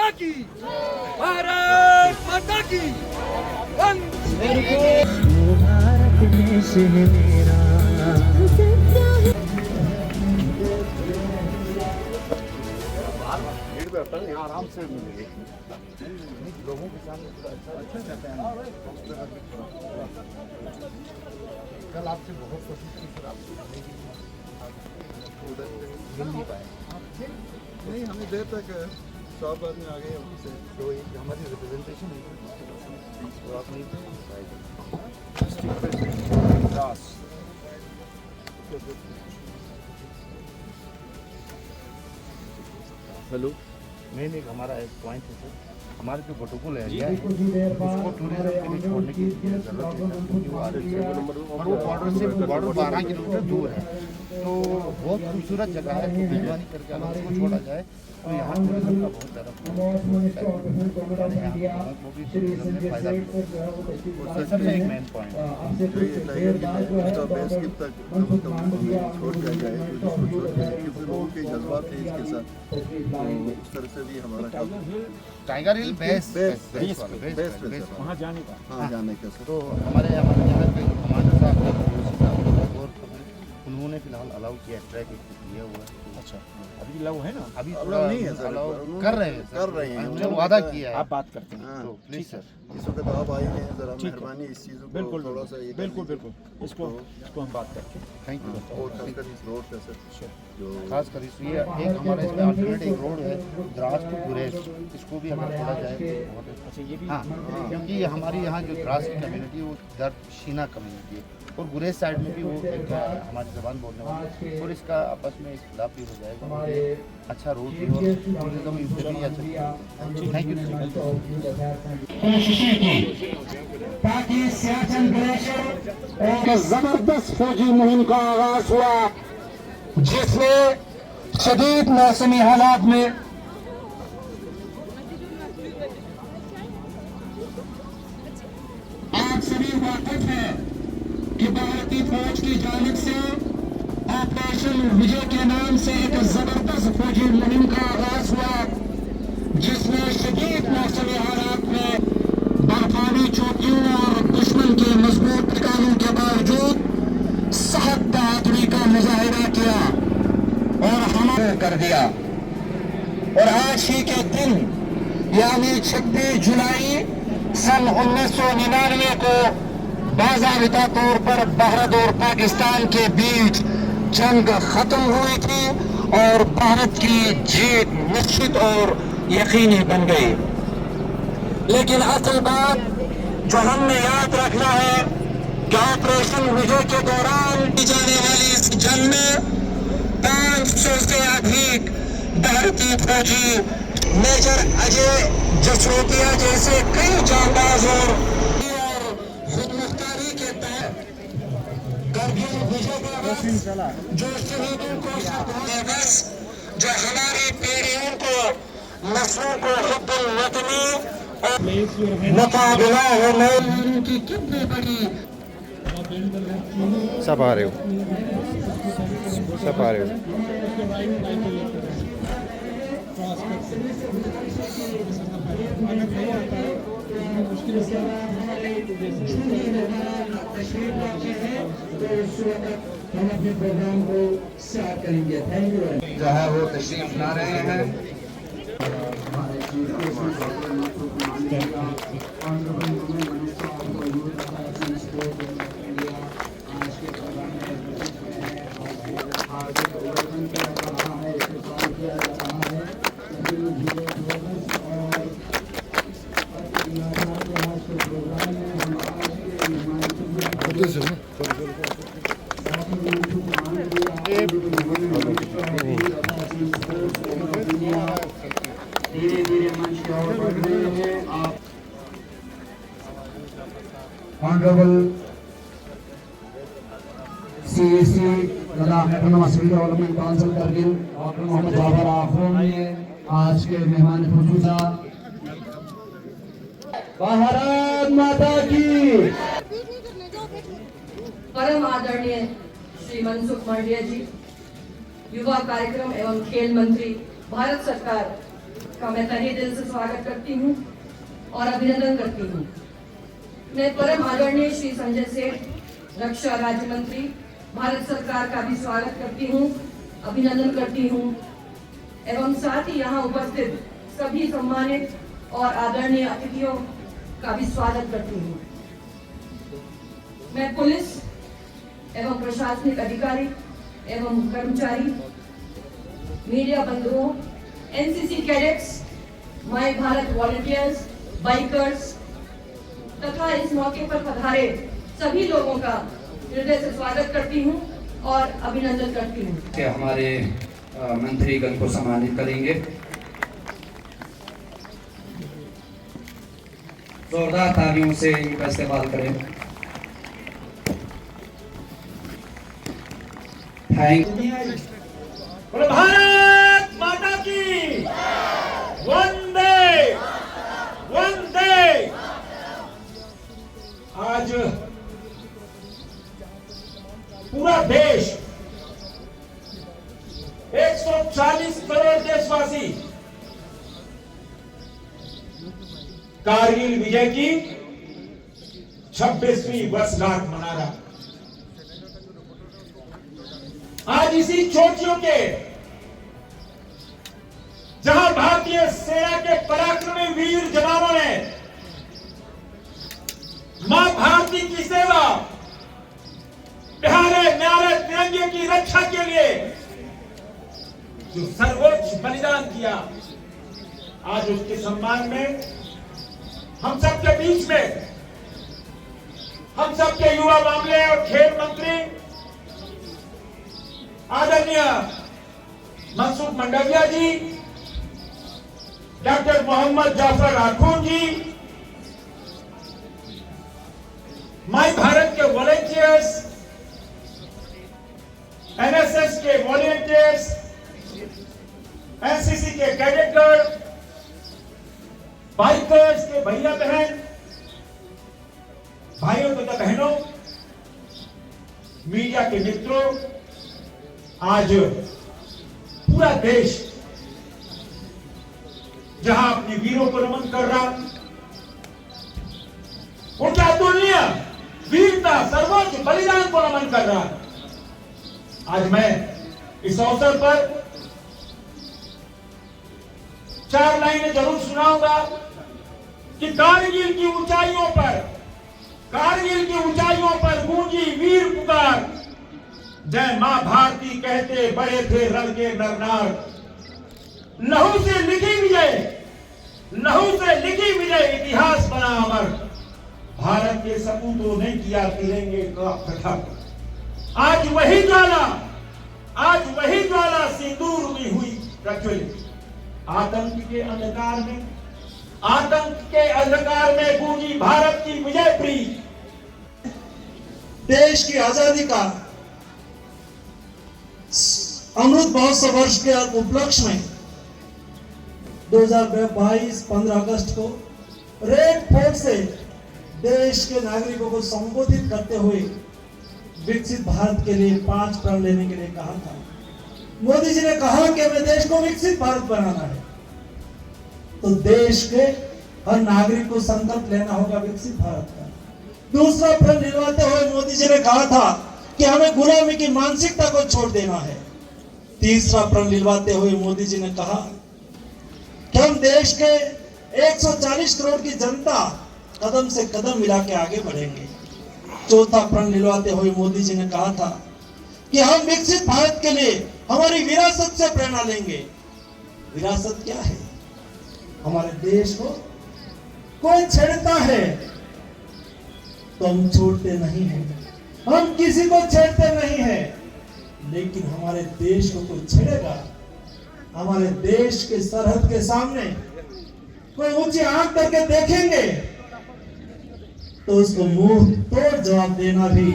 माता की, भारत माता की, वंदे भारत देश है मेरा। यहाँ आराम से मिलेंगे लोगों के सामने अच्छा रहता है। कल आपसे बहुत कोशिश की फिर आप मिल नहीं पाए। नहीं, हमें देर तक 100 बाद में आ गए वहाँ से, तो एक हमारी रिप्रेजेंटेशन है तो आप नहीं हेलो। नहीं, हमारा एक पॉइंट है सर, हमारे जो प्रोटोकॉल एरिया है उसको टूरिज्म के लिए छोड़ने की जरूरत है, क्योंकि वो और वो बॉर्डर से 12 किलोमीटर दूर है, तो बहुत खूबसूरत जगह है। तो मेजबानी करके अगर उसको छोड़ा जाए तो यहाँ टूरिज्म का बहुत ज़्यादा फायदा सबसे एक मेन पॉइंट छोड़ दिया जाए, लोगों के जज्बात है इसके साथ, उस तरह से भी हमारा काम टाइगर हिल बेस्ट वहाँ जाने का, हाँ जाने का सर। तो हमारे यहाँ के कमांडर साहब और उन्होंने फिलहाल अलाउ किया, ट्रैक किया हुआ है। अच्छा, अभी अलाउ है ना? अभी थोड़ा नहीं है सर, अलाउ कर रहे हैं जो वादा किया है। आप बात करते हैं तो प्लीज सर, इस वक्त आप आए हैं, जरा मेहरबानी इस चीज़ को बिल्कुल थोड़ा सा बिल्कुल इसको हम बात करते हैं। Thank you. और खासकर इस रोड का सर, जो खासकर इसलिए एक हमारे इसमें अल्टरनेट एक रोड है द्रास टू गुरेज, इसको भी अगर खोला जाए तो बहुत अच्छा। ये भी हाँ, क्योंकि हमारी यहाँ जो द्रास की कम्युनिटी वो दरशीना कम्युनिटी है, और गुरेज साइड में भी वो एक हमारी ज़बान बोलने वाली, और इसका आपस में इख्तिलाफ भी हो जाएगा, अच्छा रोड भी और टूरिज्म भी अच्छा। Thank you. ताकि सियाचिन ग्लेशियर एक जबरदस्त फौजी मुहिम का आगाज हुआ, जिसमें शदीद मौसमी हालात में आप सभी वाकिफ हैं कि भारतीय फौज की जानिब से ऑपरेशन विजय के नाम से एक जबरदस्त फौजी मुहिम का आगाज हुआ, जिसमें शदीद मौसमी हालात में बर्फानी चोटियों और दुश्मन के मजबूत ठिकानों के बावजूद सख्त बहादुरी का मुजाहिरा किया और हमारे कर दिया। और आज ही के दिन यानी 26 जुलाई सन 1999 को बाज़ाबिता तौर पर भारत और पाकिस्तान के बीच जंग खत्म हुई थी और भारत की जीत निश्चित और यकीनी बन गई। लेकिन असल बात जो हमने याद रखना है कि ऑपरेशन विजय के दौरान की जाने वाली इस जंग में 500 से अधिक भारतीय फौजी मेजर अजय जसरोटिया जैसे कई जांबाज और खुदमुख्तारी के तहत करगिल विजय दिवस जो शहीदों को दिवस जो हमारी पीढ़ियों को नस्लों को हुब्बुल वतनी मुकाबला होने की कितनी बड़ी सब आ रहे हो, सब आ रहे हो। हम अपने प्रोग्राम को स्टार्ट करेंगे। Thank you. जो है वो तशरीफ ला रहे हैं। धीरे धीरे मंच की ओर बढ़ रहे हैं। आप honourable CAC Ladakh development council Kargil doctor Mohammad Jafar Akhrun ने आज के मेहमान खुसूसा भारत माता की। परम आदरणीय श्री मनसुख मांडविया जी, युवा कार्यक्रम एवं खेल मंत्री, भारत सरकार, का मैं तहे दिल से स्वागत करती हूँ और अभिनंदन करती हूँ। मैं परम आदरणीय श्री संजय सेठ रक्षा राज्य मंत्री भारत सरकार का भी स्वागत करती हूँ, अभिनंदन करती हूँ एवं साथ ही यहाँ उपस्थित सभी सम्मानित और आदरणीय अतिथियों का भी स्वागत करती हूँ। मैं पुलिस एवं प्रशासनिक अधिकारी एवं कर्मचारी, मीडिया बंधुओं, NCC cadets, my Bharat volunteers, bikers तथा इस मौके पर पधारे सभी लोगों का हृदय से स्वागत करती हूं और अभिनंदन करती हूं। कि हमारे मंत्रीगण को सम्मानित करेंगे। जोरदार तालियों से इनका इस्तेमाल करें। थैंक भारत माता की वंदे वंदे। आज पूरा देश 140 करोड़ देशवासी कारगिल विजय की 26वीं वर्षगांठ मना रहा। आज इसी चोटियों के जहां भारतीय सेना के पराक्रमी वीर जवानों ने मां भारती की सेवा, प्यारे न्यारे तिरंगे की रक्षा के लिए जो सर्वोच्च बलिदान किया, आज उसके सम्मान में हम सबके बीच में हम सबके युवा मामले और खेल मंत्री आदरणीय मनसुख मंडाविया जी, डॉक्टर मोहम्मद जाफर राठौर जी, माय भारत के वॉलंटियर्स, एनएसएस के वॉलंटियर्स, एनसीसी के कैडेट, बाइकर्स के भैया बहन, भाइयों तथा बहनों, मीडिया के मित्रों, आज पूरा देश जहां अपने वीरों को नमन कर रहा, उनके अतुलनीय वीरता, सर्वोच्च बलिदान को नमन कर रहा। आज मैं इस अवसर पर 4 लाइनें जरूर सुनाऊंगा कि कारगिल की ऊंचाइयों पर गूंजी वीर पुकार, जय मां भारती कहते बड़े थे रण के नरनार। लहू से लिखी विजय इतिहास बना अमर। भारत के सपूतों ने किया तिरंगे का प्रखर। आज वही ज्वाला सिंदूर में हुई प्रज्वलित। आतंक के अंधकार में गूंजी भारत की विजय प्री। देश की आजादी का अमृत महोत्सव वर्ष के उपलक्ष्य में 2022 15 अगस्त को रेड फोर्ट से देश के नागरिकों को संबोधित करते हुए विकसित भारत के लिए 5 प्रण लेने के लिए कहा था। मोदी जी ने कहा कि हमें देश को विकसित भारत बनाना है, तो देश के हर नागरिक को संकल्प लेना होगा विकसित भारत का। दूसरा प्रण निभाते हुए मोदी जी ने कहा था कि हमें गुलामी की मानसिकता को छोड़ देना है। तीसरा प्रण निभाते हुए मोदी जी ने कहा कि हम देश के 140 करोड़ की जनता कदम से कदम मिला के आगे बढ़ेंगे। चौथा प्रण निभाते हुए मोदी जी ने कहा था कि हम विकसित भारत के लिए हमारी विरासत से प्रेरणा लेंगे। विरासत क्या है? हमारे देश को कोई छेड़ता है तो हम छोड़ते नहीं हैं, हम किसी को छेड़ते नहीं हैं, लेकिन हमारे देश को कोई छेड़ेगा, हमारे देश के सरहद के सामने कोई ऊंची आंख करके देखेंगे तो उसको मुंह तोड़ जवाब देना भी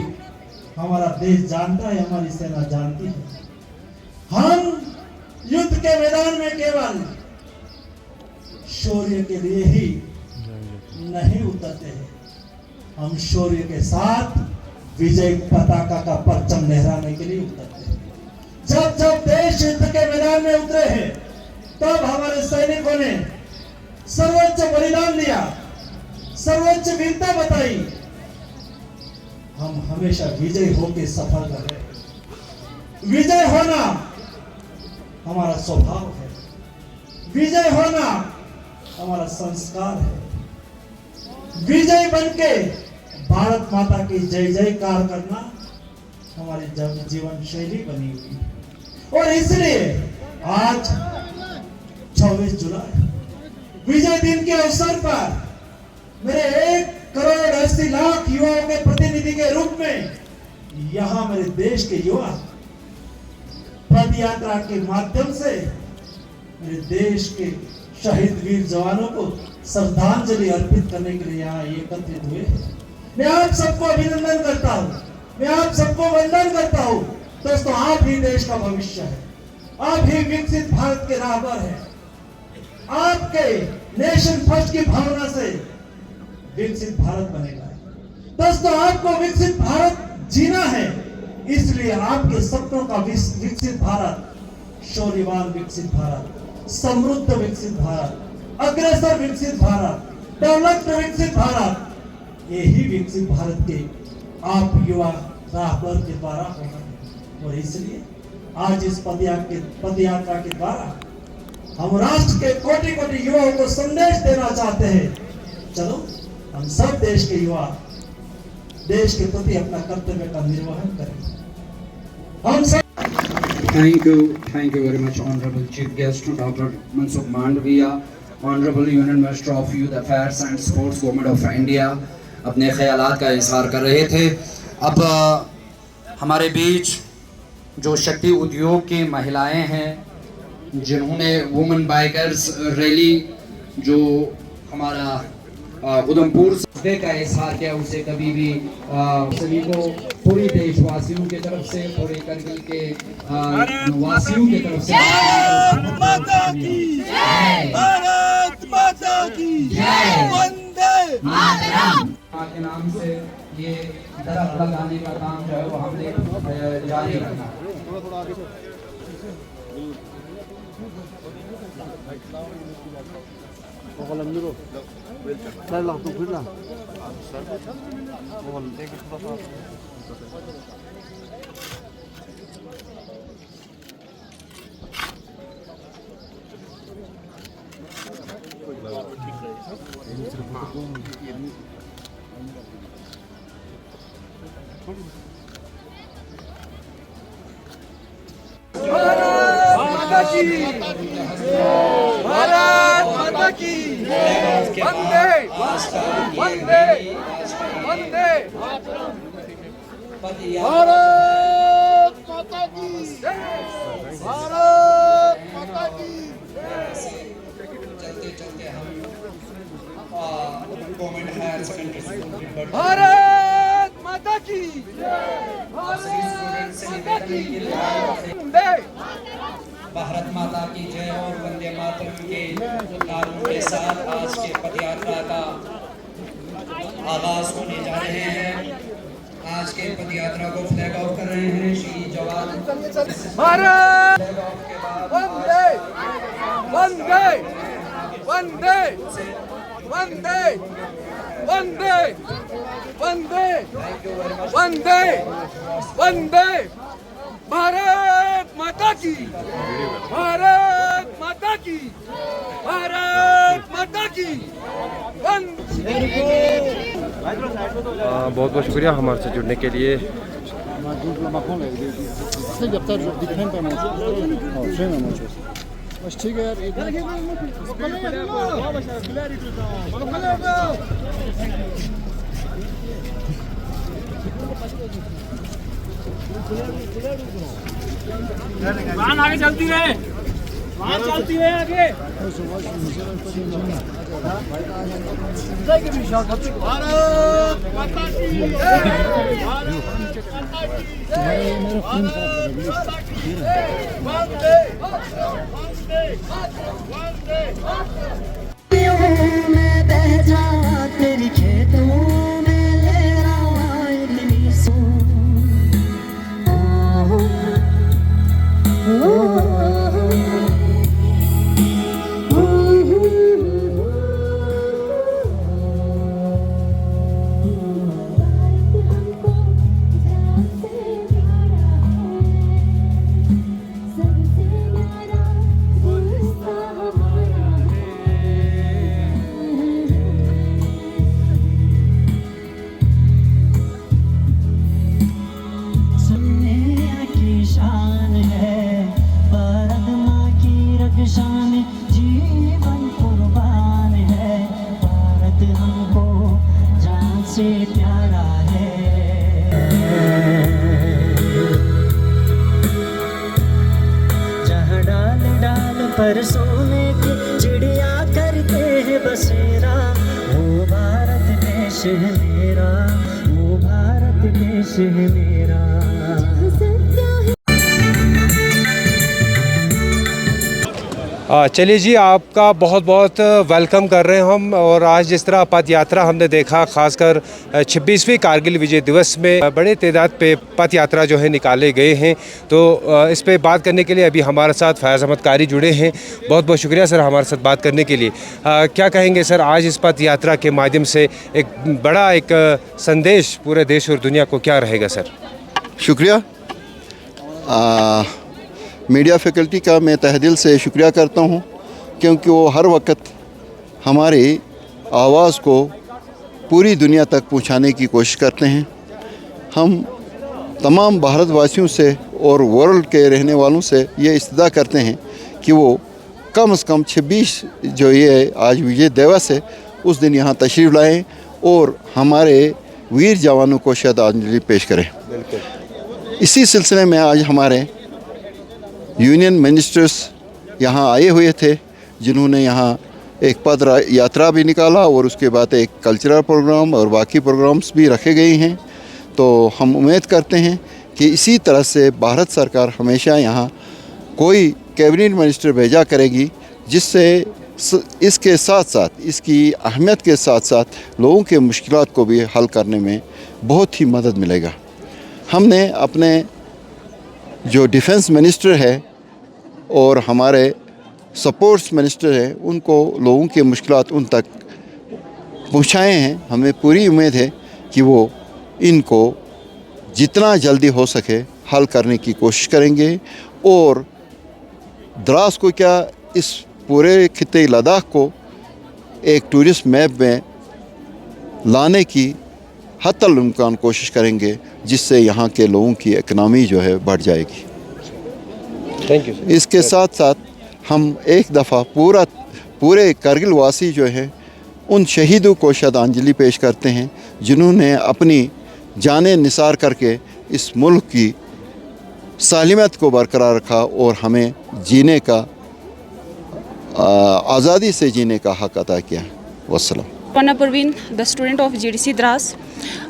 हमारा देश जानता है, हमारी सेना जानती है। हम युद्ध के मैदान में केवल शौर्य के लिए ही नहीं उतरते हैं, हम शौर्य के साथ विजय पताका का परचम लहराने के लिए उतरते हैं। जब जब देश युद्ध के मैदान में उतरे हैं तब हमारे सैनिकों ने सर्वोच्च बलिदान दिया, सर्वोच्च वीरता बताई। हम हमेशा विजय होकर सफल रहे। विजय होना हमारा स्वभाव है, विजय होना हमारा संस्कार है। विजय बनके भारत माता की जय जयकार करना हमारी जीवन शैली बनी हुई। और इसलिए आज 26 जुलाई विजय दिन के अवसर पर मेरे 1,80,00,000 युवाओं के प्रतिनिधि के रूप में यहाँ मेरे देश के युवा पद यात्रा के माध्यम से मेरे देश के शहीद वीर जवानों को श्रद्धांजलि अर्पित करने के लिए यहाँ एकत्रित हुए। मैं आप सबको अभिनंदन करता हूँ, मैं आप सबको वंदन करता हूँ। दोस्तों, आप ही देश का भविष्य है, आप ही विकसित भारत के राहबर हैं। आपके नेशन फर्स्ट की भावना से विकसित भारत बनेगा। दोस्तों, आपको विकसित भारत जीना है, इसलिए आपके सपनों का विकसित भारत, शौर्यवान विकसित भारत, समृद्ध विकसित भारत, अग्रसर विकसित भारत, डेवलप्ड विकसित भारत, यही विकसित भारत के आप युवा राहबर के द्वारा होना है। और इसलिए आज इस पदयात्रा के द्वारा हम राष्ट्र के कोटि कोटि युवाओं को संदेश देना चाहते हैं। चलो हम सब देश के युवा देश के प्रति अपना कर्तव्य का निर्वहन करें। हम सब Thank you very much, Honorable Chief Guest, Dr. Mansukh Mandviya, Honorable Union Minister of Youth Affairs and Sports, Government of India, अपने ख्यालात का इजहार कर रहे थे। अब हमारे बीच जो शक्ति उद्योग की महिलाएं हैं, जिन्होंने वुमेन बाइकर्स रैली जो हमारा उधमपुर से का इजहार किया, उसे कभी भी सभी को पूरी देशवासियों की तरफ से, पूरे करगिल के वासियों की तरफ से भारत माता की जय, भारत माता की जय, वंदे मातरम के नाम से ये दरख्त लगाने का काम जो है वो हमने जारी रखा। भारत माता की, भारत माता की, वंदे वंदे वंदे, भारत माता की, भारत माता की। चलते चलते हम government higher secondary school Bharat Mata की, भारत माता की, वंदे भारत माता की जय और वंदे मातरम के नारों के साथ आज के पदयात्रा का आगाज होने जा रहे हैं। आज के पदयात्रा को फ्लैग ऑफ कर रहे हैं श्री जवान भारत वंदे वंदे वंदे वंदे वंदे वंदे वंदे वंदे, भारत माता की, भारत माता की, भारत माता की, बहुत बहुत शुक्रिया हमारे से जुड़ने के लिए। बस ठीक है यार, वाहन आगे चलती है, वाहन चलती है आगे। भारत माता की जय, वंदे वंदे वंदे। मैं बह जा तेरी खेतों में ले रहा इतनी सो, पर सोने की चिड़िया करते हैं बसेरा। वो भारत देश है मेरा, वो भारत देश है मेरा। चलिए जी, आपका बहुत बहुत वेलकम कर रहे हैं हम। और आज जिस तरह पद यात्रा हमने देखा, खासकर 26वीं कारगिल विजय दिवस में बड़े तादाद पे पद यात्रा जो है निकाले गए हैं। तो इस पे बात करने के लिए अभी हमारे साथ फैज़ अहमद कारी जुड़े हैं। बहुत बहुत शुक्रिया सर हमारे साथ बात करने के लिए। क्या कहेंगे सर, आज इस पद यात्रा के माध्यम से एक बड़ा संदेश पूरे देश और दुनिया को क्या रहेगा सर? शुक्रिया। मीडिया फैकल्टी का मैं तहे दिल से शुक्रिया करता हूं, क्योंकि वो हर वक्त हमारी आवाज़ को पूरी दुनिया तक पहुंचाने की कोशिश करते हैं। हम तमाम भारतवासियों से और वर्ल्ड के रहने वालों से ये इस्तदा करते हैं कि वो कम से कम 26 जो ये आज विजय दिवस है उस दिन यहाँ तशरीफ़ लाएँ और हमारे वीर जवानों को श्रद्धांजलि पेश करें। इसी सिलसिले में आज हमारे यूनियन मिनिस्टर्स यहाँ आए हुए थे, जिन्होंने यहाँ एक पद यात्रा भी निकाला और उसके बाद एक कल्चरल प्रोग्राम और बाकी प्रोग्राम्स भी रखे गए हैं। तो हम उम्मीद करते हैं कि इसी तरह से भारत सरकार हमेशा यहाँ कोई कैबिनेट मिनिस्टर भेजा करेगी, जिससे इसके साथ साथ इसकी अहमियत के साथ साथ लोगों के मुश्किलात को भी हल करने में बहुत ही मदद मिलेगा। हमने अपने जो डिफेंस मिनिस्टर है और हमारे सपोर्ट्स मिनिस्टर है, उनको लोगों के मुश्किलात उन तक पहुँचाए हैं। हमें पूरी उम्मीद है कि वो इनको जितना जल्दी हो सके हल करने की कोशिश करेंगे और द्रास को क्या, इस पूरे खिते लद्दाख को एक टूरिस्ट मैप में लाने की हत्तल इम्कान कोशिश करेंगे, जिससे यहाँ के लोगों की इकनॉमी जो है बढ़ जाएगी। Thank you. इसके साथ साथ हम एक दफ़ा पूरे कारगिल वासी जो है उन शहीदों को श्रद्धांजलि पेश करते हैं, जिन्होंने अपनी जानें निसार करके इस मुल्क की सालिमत को बरकरार रखा और हमें जीने का आज़ादी से जीने का हक़ अता किया। वस्सलाम। Panna Parveen, the student of GDC Drass.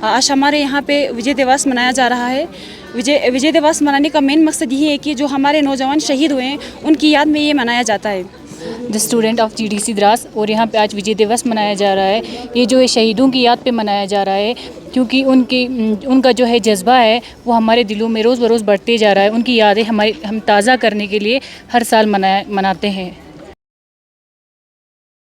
आज हमारे यहाँ पे विजय दिवस मनाया जा रहा है। विजय दिवस मनाने का मेन मकसद ये है कि जो हमारे नौजवान शहीद हुए हैं उनकी याद में ये मनाया जाता है। The student of GDC Dras, और यहाँ पे आज विजय दिवस मनाया जा रहा है। ये जो है शहीदों की याद पे मनाया जा रहा है, क्योंकि उनका जो है जज्बा है वो हमारे दिलों में रोज़ बरोज़ बढ़ते जा रहा है। उनकी यादें हम ताज़ा करने के लिए हर साल मनाते हैं।